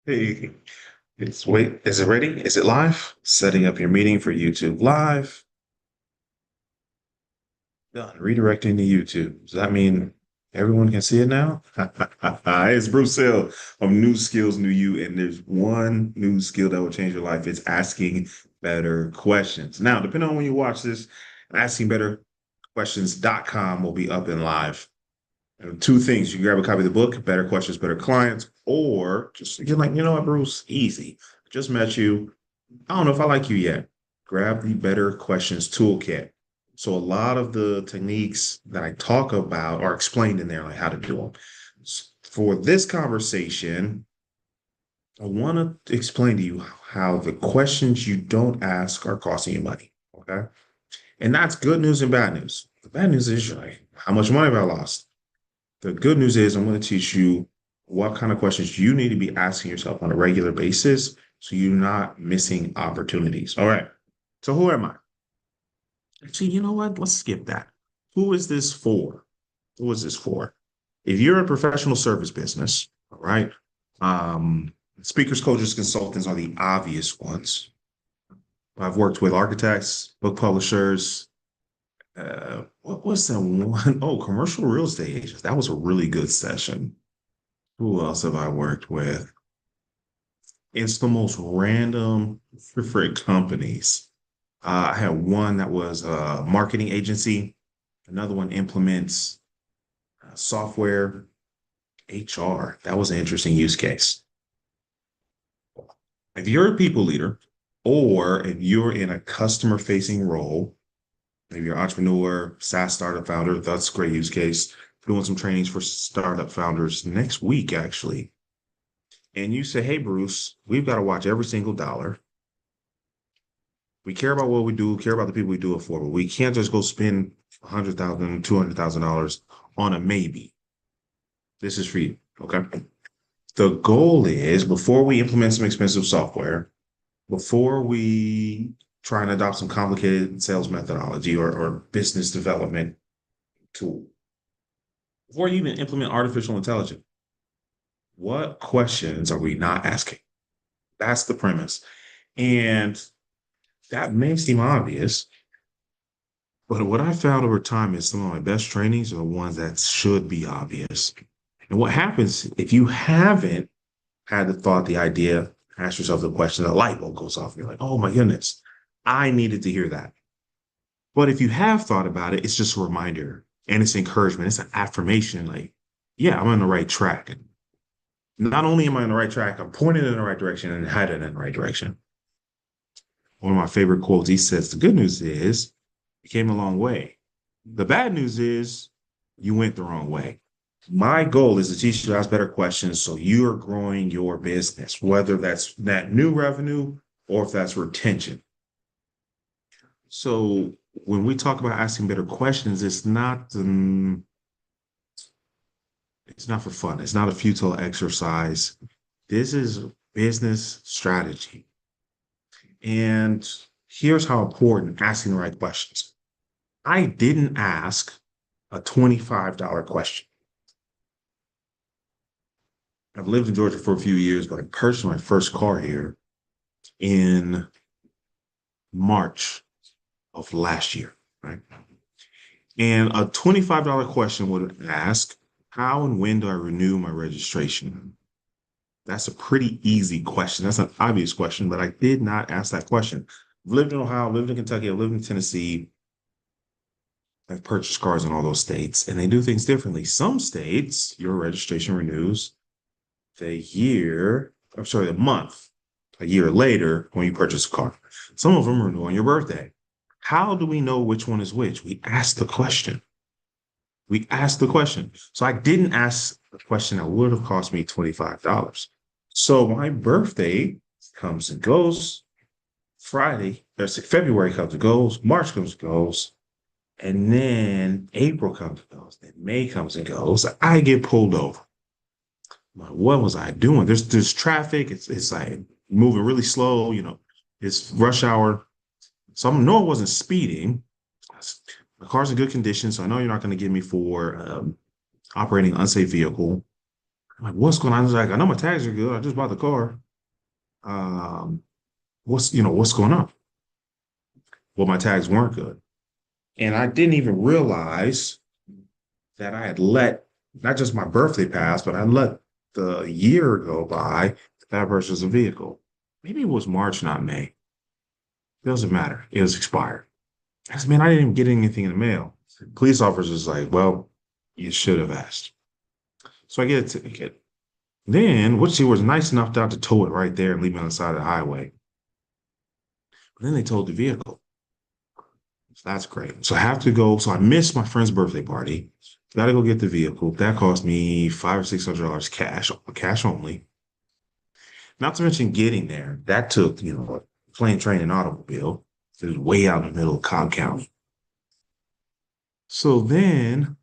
Hey, is it ready? Is it live? Setting up your meeting for YouTube Live. Done. Redirecting to YouTube. Does that mean everyone can see it now? It's Bruce Hill from New Skills, New You, and there's one new skill that will change your life. It's asking better questions. Now, depending on when you watch this, askingbetterquestions.com will be up and live. And two things. You can grab a copy of the book, Better Questions, Better Clients, or just you're like, you know what, Bruce, easy. Just met you. I don't know if I like you yet. Grab the Better Questions Toolkit. So a lot of the techniques that I talk about are explained in there, like how to do them. For this conversation, I want to explain to you how the questions you don't ask are costing you money. Okay. And that's good news and bad news. The bad news is you're like, how much money have I lost? The good news is I'm going to teach you what kind of questions you need to be asking yourself on a regular basis so you're not missing opportunities. All right. So who am I? Actually, you know what? Let's skip that. Who is this for? Who is this for? If you're a professional service business, all right, speakers, coaches, consultants are the obvious ones. I've worked with architects, book publishers. What was that one? Oh, commercial real estate agents. That was a really good session. Who else have I worked with? It's the most random different companies. I had one that was a marketing agency. Another one implements software, HR. That was an interesting use case. If you're a people leader, or if you're in a customer facing role, maybe you're an entrepreneur, SaaS startup founder, that's a great use case. Doing some trainings for startup founders next week, actually. And you say, hey, Bruce, we've got to watch every single dollar. We care about what we do, care about the people we do it for, but we can't just go spend $100,000, $200,000 on a maybe. This is for you. Okay. The goal is before we implement some expensive software, before we try and adopt some complicated sales methodology or business development tool, before you even implement artificial intelligence, what questions are we not asking? That's the premise. And that may seem obvious, but what I found over time is some of my best trainings are the ones that should be obvious. And what happens if you haven't had the thought, the idea, ask yourself the question, the light bulb goes off. And you're like, oh my goodness, I needed to hear that. But if you have thought about it, it's just a reminder and it's encouragement. It's an affirmation like, yeah, I'm on the right track. Not only am I on the right track, I'm pointed in the right direction and headed in the right direction. One of my favorite quotes, he says, the good news is you came a long way. The bad news is you went the wrong way. My goal is to teach you guys better questions so you're growing your business, whether that's that new revenue or if that's retention. So when we talk about asking better questions, it's not for fun. It's not a futile exercise. This is business strategy. And here's how important asking the right questions. I didn't ask a $25 question. I've lived in Georgia for a few years, but I purchased my first car here in March of last year, right? And a $25 question would ask, how and when do I renew my registration? That's a pretty easy question. That's an obvious question, but I did not ask that question. I've lived in Ohio, lived in Kentucky, I've lived in Tennessee. I've purchased cars in all those states, and they do things differently. Some states, your registration renews the month, a year later when you purchase a car. Some of them renew on your birthday. How do we know which one is which? We ask the question. We asked the question. So I didn't ask a question that would have cost me $25. So my birthday comes and goes. February comes and goes. March comes and goes. And then April comes and goes. Then May comes and goes. I get pulled over. What was I doing? There's traffic. It's like moving really slow. It's rush hour. So I know I wasn't speeding. My car's in good condition, so I know you're not going to get me for operating an unsafe vehicle. I'm like, what's going on? He's like, I know my tags are good. I just bought the car. Um, what's going on? Well, my tags weren't good. And I didn't even realize that I had let not just my birthday pass, but I let the year go by that I purchased a vehicle. Maybe it was March, not May. It doesn't matter. It was expired. I said, man, I didn't even get anything in the mail. Police officer's like, well, you should have asked. So I get a ticket. Then, which he was nice enough not to tow it right there and leave me on the side of the highway. But then they towed the vehicle. So that's great. So I have to go. So I missed my friend's birthday party. Got to go get the vehicle. That cost me $500 or $600 cash only. Not to mention getting there. That took, a plane, train, and automobile. It was way out in the middle of Cobb County. So then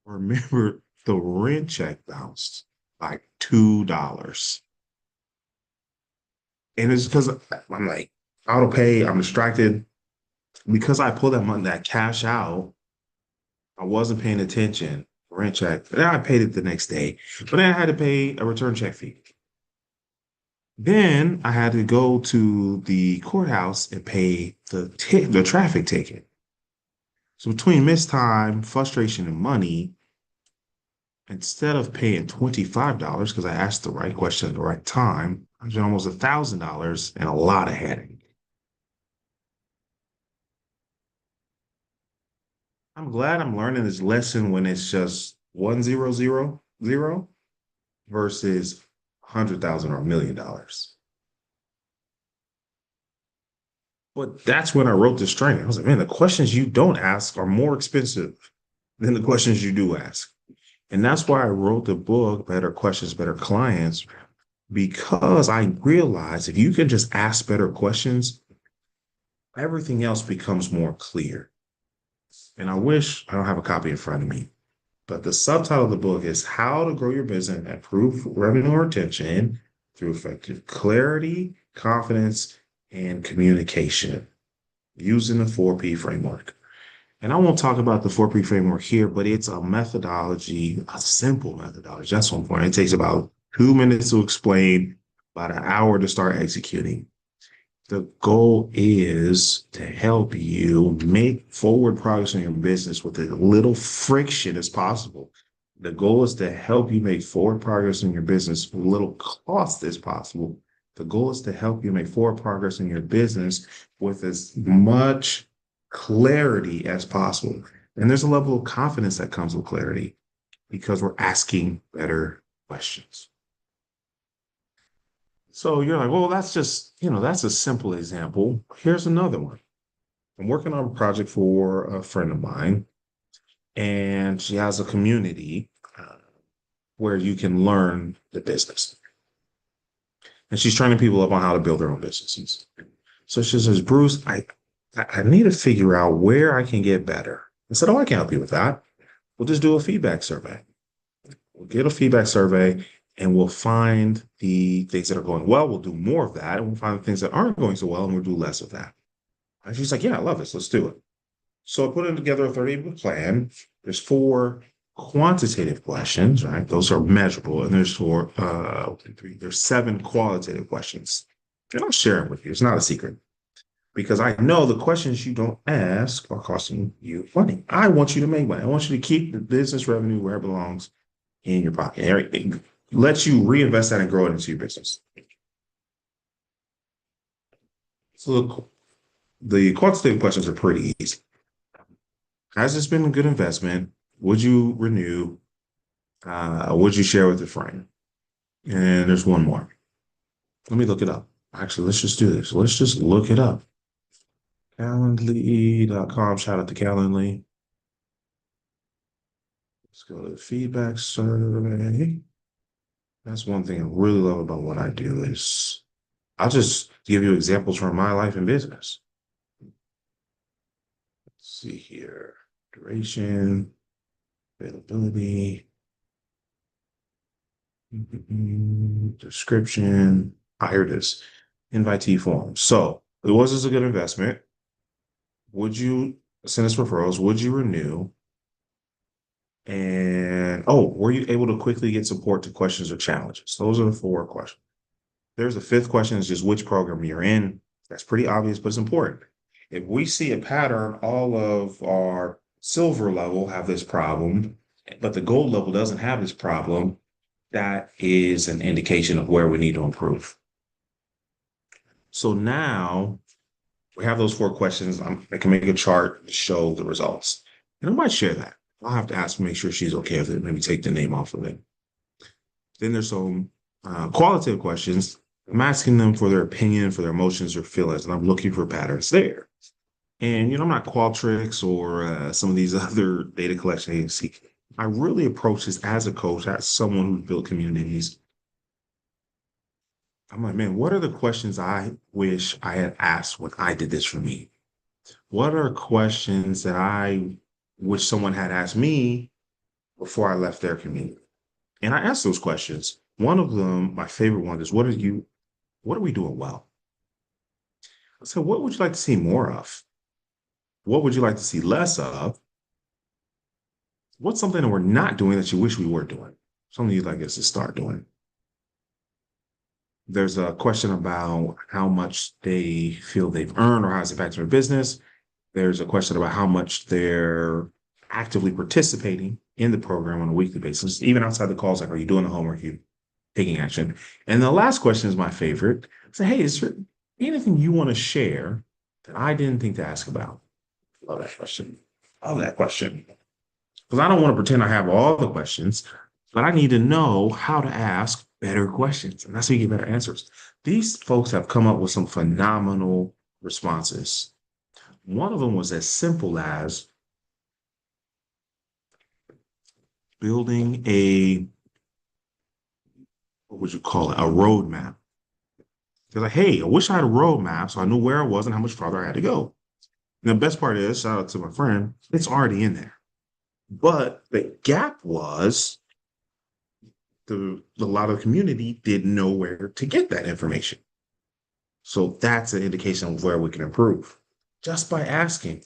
I remember the rent check bounced like $2. And it's because I'm like, auto pay, I'm distracted. Because I pulled that money, that cash out, I wasn't paying attention. Rent check. Then I paid it the next day. But then I had to pay a return check fee. Then I had to go to the courthouse and pay the traffic ticket. So between missed time, frustration, and money, instead of paying $25 because I asked the right question at the right time, I spent almost $1,000 and a lot of headache. I'm glad I'm learning this lesson when it's just 1,000,000 versus 100,000 or $1,000,000. But that's when I wrote this training. I was like, man, the questions you don't ask are more expensive than the questions you do ask. And that's why I wrote the book, Better Questions, Better Clients, because I realized if you can just ask better questions, everything else becomes more clear. And I wish I don't have a copy in front of me, but the subtitle of the book is How to Grow Your Business and Improve Revenue Retention Through Effective Clarity, Confidence, and Communication using the 4P framework. And I won't talk about the 4P framework here, but it's a methodology, a simple methodology. That's one point. It takes about 2 minutes to explain, about an hour to start executing. The goal is to help you make forward progress in your business with as little friction as possible. The goal is to help you make forward progress in your business with little cost as possible. The goal is to help you make forward progress in your business with as much clarity as possible. And there's a level of confidence that comes with clarity because we're asking better questions. So you're like, well, that's just, that's a simple example. Here's another one. I'm working on a project for a friend of mine, and she has a community where you can learn the business. And she's training people up on how to build their own businesses. So she says, Bruce, I need to figure out where I can get better. I said, oh, I can help you with that. We'll just do a feedback survey. We'll get a feedback survey and we'll find the things that are going well. We'll do more of that. And we'll find the things that aren't going so well and we'll do less of that. And she's like, yeah, I love this. Let's do it. So I put together a 30-day plan. There's 4 quantitative questions, right? Those are measurable. And there's 7 qualitative questions. And I'll share them with you. It's not a secret because I know the questions you don't ask are costing you money. I want you to make money. I want you to keep the business revenue where it belongs in your pocket. Everything lets you reinvest that and grow it into your business. So the quantitative questions are pretty easy. Has this been a good investment? Would you renew? Would you share with a friend? And there's one more. Let me look it up. Actually, let's just do this. Let's just look it up. Calendly.com. Shout out to Calendly. Let's go to the feedback survey. That's one thing I really love about what I do is I'll just give you examples from my life and business. Let's see here. Duration, availability, description. Here it is. Invitee form. So, was this a good investment? Would you send us referrals? Would you renew? And oh, were you able to quickly get support to questions or challenges? Those are the four questions. There's a fifth question is just which program you're in. That's pretty obvious, but it's important. If we see a pattern, all of our silver level have this problem, but the gold level doesn't have this problem, that is an indication of where we need to improve. So now we have those four questions. I can make a chart to show the results. And I might share that. I'll have to ask to make sure she's okay with it. Maybe take the name off of it. Then there's some qualitative questions. I'm asking them for their opinion, for their emotions or feelings, and I'm looking for patterns there. And, I'm not Qualtrics or some of these other data collection agencies. I really approach this as a coach, as someone who's built communities. I'm like, man, what are the questions I wish I had asked when I did this for me? What are questions that I wish someone had asked me before I left their community? And I asked those questions. One of them, my favorite one, is what are we doing well? So what would you like to see more of? What would you like to see less of? What's something that we're not doing that you wish we were doing? Something you'd like us to start doing. There's a question about how much they feel they've earned or how it's impacted their business. There's a question about how much they're actively participating in the program on a weekly basis, even outside the calls, like, are you doing the homework? Are you taking action? And the last question is my favorite. Say, hey, is there anything you want to share that I didn't think to ask about? Love that question. Love that question. Because I don't want to pretend I have all the questions, but I need to know how to ask better questions. And that's how you get better answers. These folks have come up with some phenomenal responses. One of them was as simple as building what would you call it? A roadmap. They're like, hey, I wish I had a roadmap so I knew where I was and how much farther I had to go. And the best part is, shout out to my friend, it's already in there. But the gap was a lot of the community didn't know where to get that information. So that's an indication of where we can improve just by asking.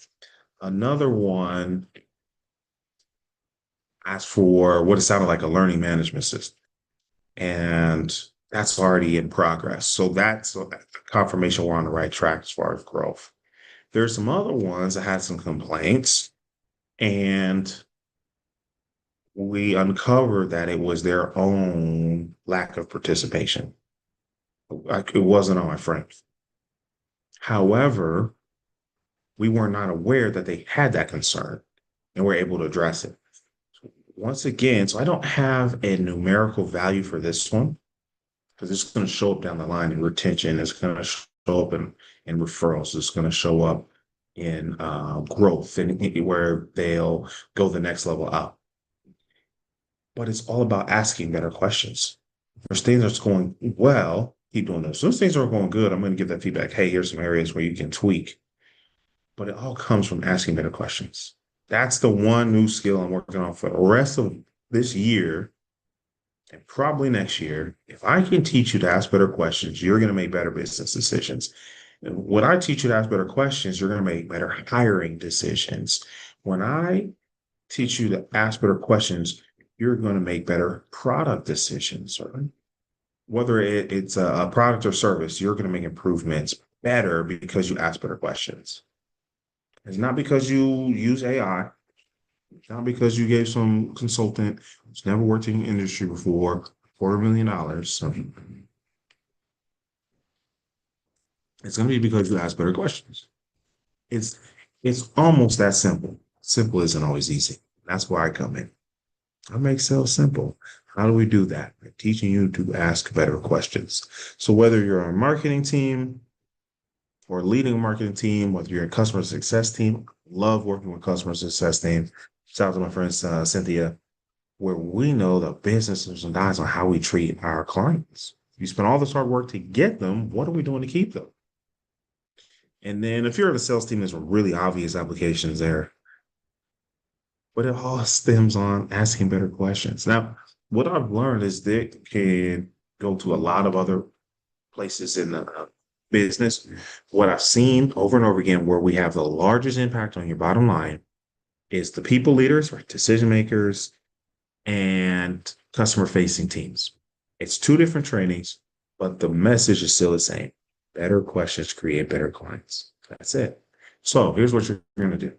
Another one asked for what it sounded like a learning management system. And that's already in progress. So that's a confirmation we're on the right track as far as growth. There's some other ones that had some complaints, and we uncovered that it was their own lack of participation. It wasn't on my friends. However, we were not aware that they had that concern and we're able to address it. Once again, so I don't have a numerical value for this one because it's going to show up down the line in retention. It's going to show up in referrals. It's going to show up in growth and where they'll go the next level up. But it's all about asking better questions. There's things that's going well, keep doing those. Those things are going good. I'm going to give that feedback. Hey, here's some areas where you can tweak. But it all comes from asking better questions. That's the one new skill I'm working on for the rest of this year and probably next year. If I can teach you to ask better questions, you're going to make better business decisions. And when I teach you to ask better questions, you're going to make better hiring decisions. When I teach you to ask better questions, you're going to make better product decisions. Right? Whether it's a product or service, you're going to make improvements better because you ask better questions. It's not because you use AI, it's not because you gave some consultant who's never worked in the industry before $250,000. So it's going to be because you ask better questions. It's almost that simple. Simple isn't always easy. That's why I come in. I make sales simple. How do we do that? By teaching you to ask better questions. So whether you're on a marketing team or leading a marketing team, whether you're a customer success team, love working with customer success team. Shout out to my friend Cynthia, where we know the business is dies on how we treat our clients. You spend all this hard work to get them. What are we doing to keep them? And then if you're in a sales team, there's some really obvious applications there. But it all stems on asking better questions. Now, what I've learned is that can go to a lot of other places in the business. What I've seen over and over again, where we have the largest impact on your bottom line is the people leaders, right? Decision makers, and customer facing teams. It's two different trainings, but the message is still the same. Better questions create better clients. That's it. So here's what you're going to do.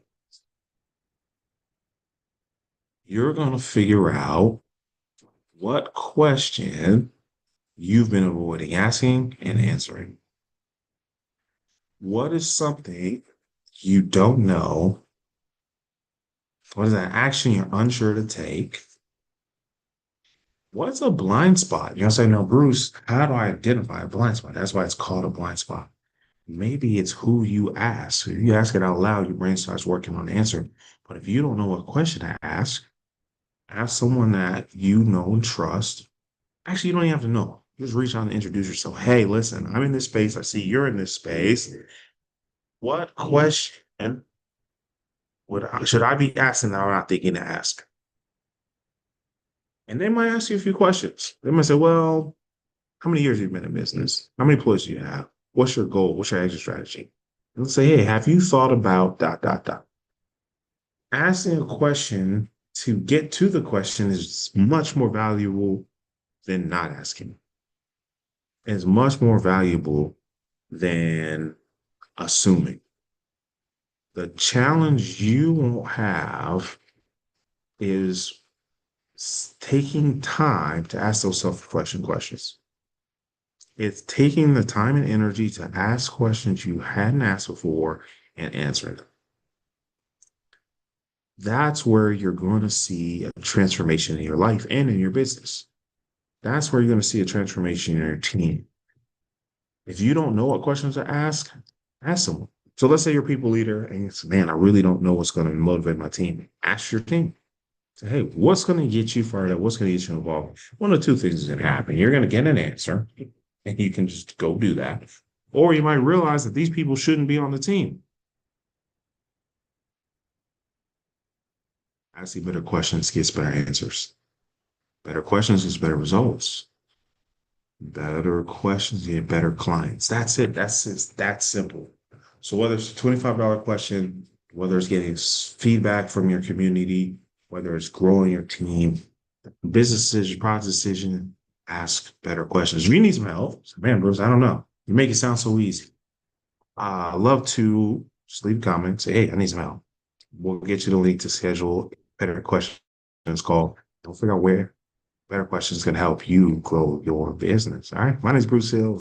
You're going to figure out what question you've been avoiding asking and answering. What is something you don't know? What is an action you're unsure to take? What's a blind spot? You'll say, no, Bruce, how do I identify a blind spot? That's why it's called a blind spot. Maybe it's who you ask. If you ask it out loud, your brain starts working on the answer. But if you don't know what question to ask someone that you know and trust. Actually, you don't even have to know. Just reach out and introduce yourself. Hey, listen, I'm in this space. I see you're in this space. What question should I be asking that I'm not thinking to ask? And they might ask you a few questions. They might say, well, how many years have you been in business? How many employees do you have? What's your goal? What's your exit strategy? And let's say, hey, have you thought about dot, dot, dot? Asking a question to get to the question is much more valuable than not asking. It's much more valuable than assuming. The challenge you won't have is taking time to ask those self-reflection questions. It's taking the time and energy to ask questions you hadn't asked before and answering them. That's where you're going to see a transformation in your life and in your business. That's where you're going to see a transformation in your team. If you don't know what questions to ask someone. So let's say you're a people leader and you say, man, I really don't know what's going to motivate my team. Ask your team. Say, hey, what's going to get you fired up? What's going to get you involved? One of two things is going to happen. You're going to get an answer and you can just go do that. Or you might realize that these people shouldn't be on the team. Asking better questions gets better answers. Better questions gets better results. Better questions get better clients. That's it. That's that simple. So whether it's a $25 question, whether it's getting feedback from your community, whether it's growing your team, business decision, product decision, ask better questions. If you need some help, man, Bruce, I don't know. You make it sound so easy. I love to just leave a comment, say, hey, I need some help. We'll get you the link to schedule better questions call. Don't figure out where better questions can help you grow your business. All right. My name is Bruce Hill.